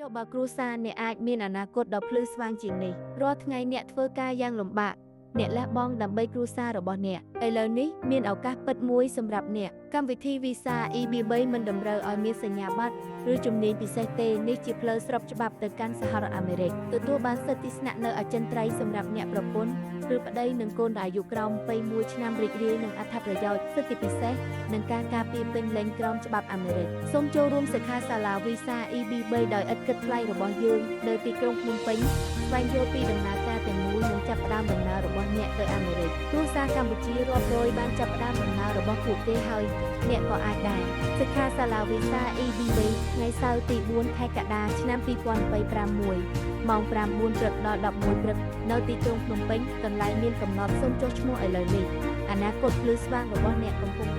ចុះបើគ្រួសារអ្នកអាចមានអនាគតដ៏ភ្លឺស្វាងជាងនេះរាល់ថ្ងៃអ្នកធ្វើការយ៉ាងលំបាកអ្នកលះបង់ដើម្បីគ្រួសាររបស់អ្នកឥឡូវនេះមានឱកាសពិតមួយសម្រាប់អ្នកកម្មវិធី Visa EB3 មិនតម្រូវឲ្យមានសញ្ញាបត្រឬជំនាញពិសេសទេនេះជាផ្លូវស្របច្បាប់ទៅកាន់សហរដ្ឋអាមេរិកទទួលបានសិទ្ធិស្នាក់នៅអចិន្ត្រៃយ៍សម្រាប់អ្នកប្រពន្ធឬប្តីនិងកូនដែលអាយុក្រោម21ឆ្នាំរីករាយនឹងអត្ថប្រយោជន៍សិទ្ធិពិសេសនិងការការពារពេញលេញក្រោមច្បាប់អាមេរិកសូមចូលរួមសិក្ខាសាលា Visa EB3 ដោយឥតគិតថ្លៃរបស់យើងនៅទីក្រុងភ្នំពេញស្វែងយល់ពីដំណើរការទាំងមូលនិងចាប់ផ្ដើមដំណើររបស់អ្នកទៅអាមេរិកគ្រួសារកម្ពុជារាប់រយបានចាប់ផ្ដើមដំណើររបស់ពួកគេហើយអ្នកក៏អាចដែរសិក្ខាសាលា Visa EB3 ថ្ងៃសៅរ៍ទី4ខែកក្កដាឆ្នាំ2026ម៉ោង 9 ព្រឹកដល់ 11 ព្រឹកនៅទីក្រុងភ្នំពេញកន្លែងមានកំណត់សូមចុះឈ្មោះឥឡូវនេះអនាគតភ្លឺស្វាងរបស់អ្នកកំពុង